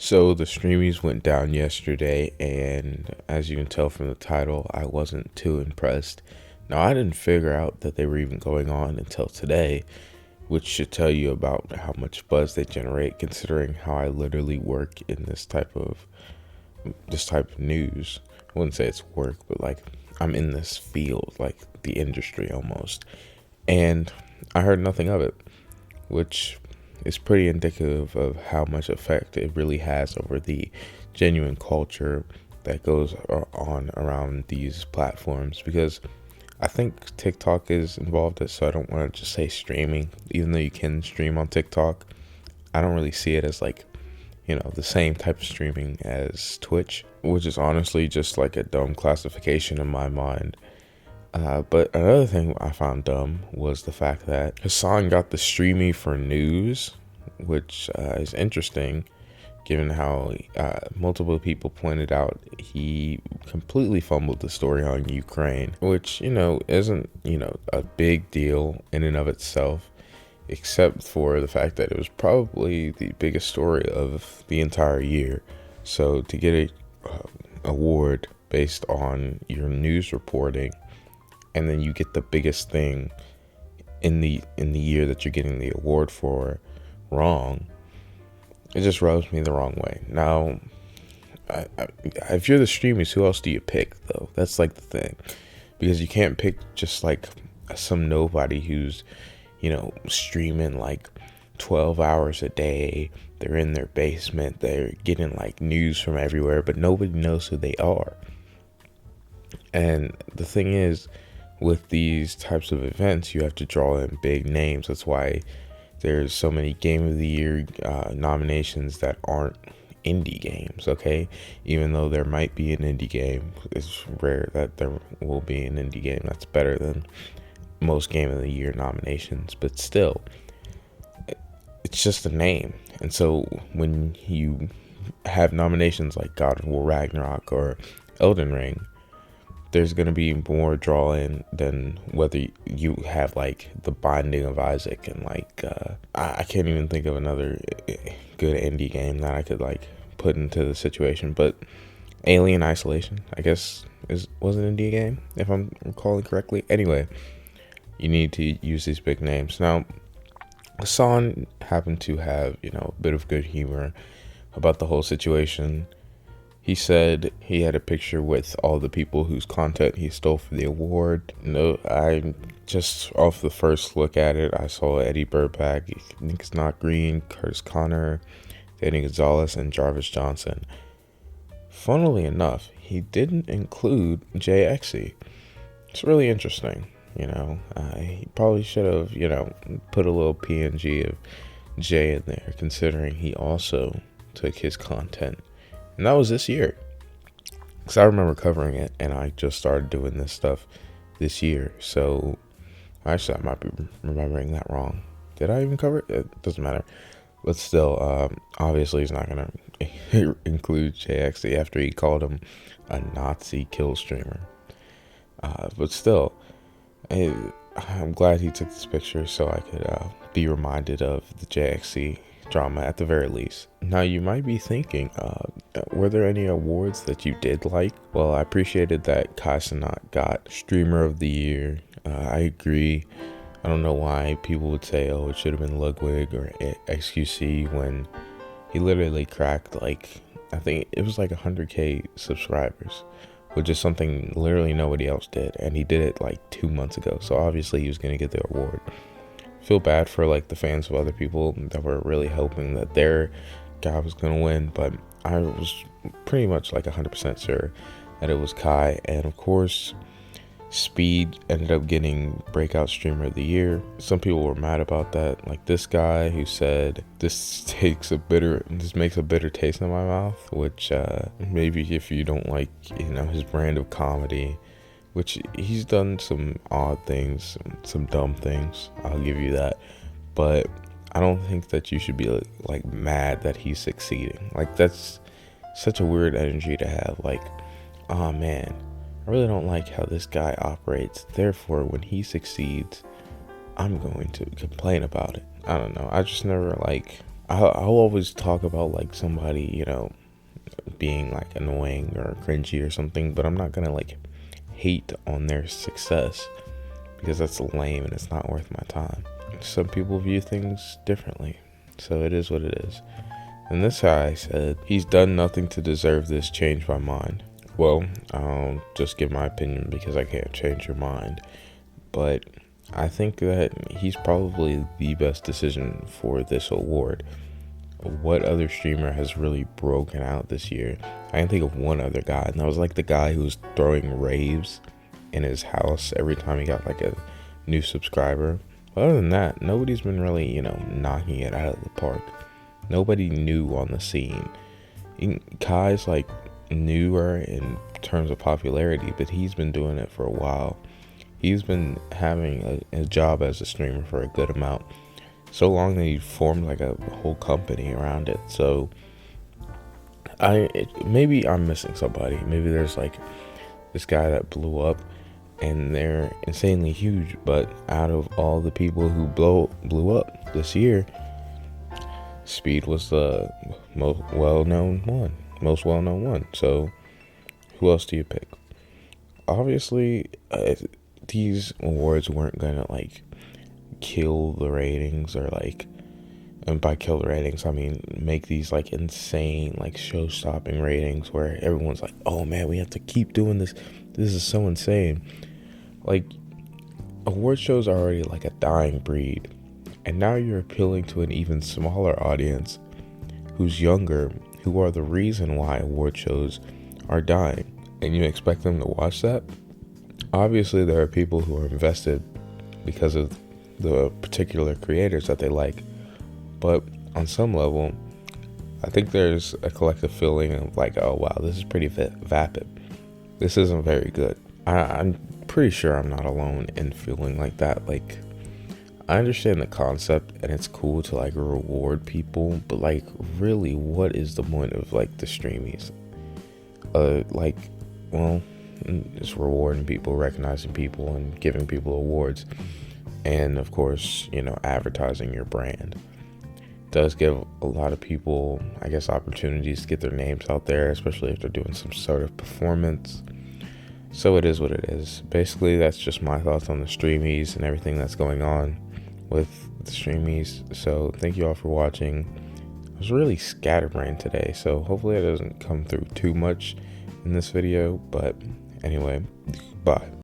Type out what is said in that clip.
So the Streamys went down yesterday, and as you can tell from the title, I wasn't too impressed. Now, I didn't figure out that they were even going on until today, which should tell you about how much buzz they generate, considering how I literally work in this type of news. I wouldn't say it's work, but like I'm in this field, like the industry almost. And I heard nothing of it, which is pretty indicative of how much effect it really has over the genuine culture that goes on around these platforms. Because I think TikTok is involved, so I don't want to just say streaming, even though you can stream on TikTok. I don't really see it as like, the same type of streaming as Twitch, which is honestly just like a dumb classification in my mind. But another thing I found dumb was the fact that Hasan got the Streamy for news, which is interesting given how multiple people pointed out he completely fumbled the story on Ukraine, which, isn't, a big deal in and of itself, except for the fact that it was probably the biggest story of the entire year. So to get a award based on your news reporting, and then you get the biggest thing in the year that you're getting the award for wrong, it just rubs me the wrong way. Now, if you're the Streamys, who else do you pick, though? That's like the thing, because you can't pick just like some nobody who's, streaming like 12 hours a day. They're in their basement, they're getting like news from everywhere, but nobody knows who they are. And the thing is, with these types of events, you have to draw in big names. That's why there's so many Game of the Year nominations that aren't indie games, okay? Even though there might be an indie game, it's rare that there will be an indie game that's better than most Game of the Year nominations. But still, it's just a name. And so when you have nominations like God of War Ragnarok or Elden Ring, there's going to be more draw in than whether you have like The Binding of Isaac and like I can't even think of another good indie game that I could like put into the situation. But Alien Isolation, I guess, was an indie game, if I'm recalling correctly. Anyway, you need to use these big names. Now, Hasan happened to have, a bit of good humor about the whole situation. He said he had a picture with all the people whose content he stole for the award. No, I just, off the first look at it, I saw Eddy Burback, Nick's Not Green, Kurtis Conner, Gonzalez, and Jarvis Johnson. Funnily enough, he didn't include Jay Exci. It's really interesting, He probably should have, put a little PNG of Jay in there, considering he also took his content. And that was this year, because I remember covering it, and I just started doing this stuff this year. So, actually, I might be remembering that wrong. Did I even cover it? It doesn't matter. But still, obviously, he's not going to include JXD after he called him a Nazi kill streamer. But still, I'm glad he took this picture so I could be reminded of the JXC drama at the very least. Now, you might be thinking, were there any awards that you did like? Well, I appreciated that Kai Cenat got Streamer of the Year. I agree. I don't know why people would say, oh, it should have been Ludwig or XQC, when he literally cracked like, I think it was like 100K subscribers, which is something literally nobody else did. And he did it like 2 months ago. So obviously he was going to get the award. Feel bad for like the fans of other people that were really hoping that their guy was going to win. But I was pretty much like 100% sure that it was Kai. And of course, Speed ended up getting Breakout Streamer of the Year. Some people were mad about that, like this guy who said this makes a bitter taste in my mouth, which maybe if you don't like his brand of comedy, which he's done some odd things, some dumb things, I'll give you that, but I don't think that you should be like mad that he's succeeding. Like, that's such a weird energy to have, like, oh man, I really don't like how this guy operates, therefore when he succeeds I'm going to complain about it. I don't know, I just never like I'll always talk about like somebody, you know, being like annoying or cringy or something, but I'm not gonna like hate on their success because that's lame and it's not worth my time. Some people view things differently, so it is what it is. And this guy said, he's done nothing to deserve this, change my mind. Well, I'll just give my opinion because I can't change your mind. But I think that he's probably the best decision for this award. What other streamer has really broken out this year? I can think of one other guy, and that was like the guy who was throwing raves in his house every time he got like a new subscriber. But other than that, nobody's been really, you know, knocking it out of the park. Nobody new on the scene. Kai's like newer in terms of popularity, but he's been doing it for a while. He's been having a job as a streamer for a good amount. So long that he formed like a whole company around it. So maybe I'm missing somebody. Maybe there's like this guy that blew up and they're insanely huge, but out of all the people who blew up this year, Speed was the most well-known one. So who else do you pick? Obviously, these awards weren't gonna like kill the ratings, or like, and by kill the ratings I mean make these like insane like show-stopping ratings where everyone's like, oh man, we have to keep doing this is so insane. Like, award shows are already like a dying breed, and now you're appealing to an even smaller audience who's younger, who are the reason why award shows are dying, and you expect them to watch that? Obviously there are people who are invested because of the particular creators that they like, but on some level I think there's a collective feeling of like, oh wow, this is pretty vapid, this isn't very good. I'm pretty sure I'm not alone in feeling like that. Like, I understand the concept and it's cool to like reward people, but like really what is the point of like the Streamys? Like, well, it's rewarding people, recognizing people, and giving people awards. And of course, you know, advertising your brand does give a lot of people, I guess, opportunities to get their names out there, especially if they're doing some sort of performance. So it is what it is. Basically, that's just my thoughts on the Streamys and everything that's going on with the Streamys. So thank you all for watching. I was really scatterbrained today, so hopefully it doesn't come through too much in this video. But anyway, bye.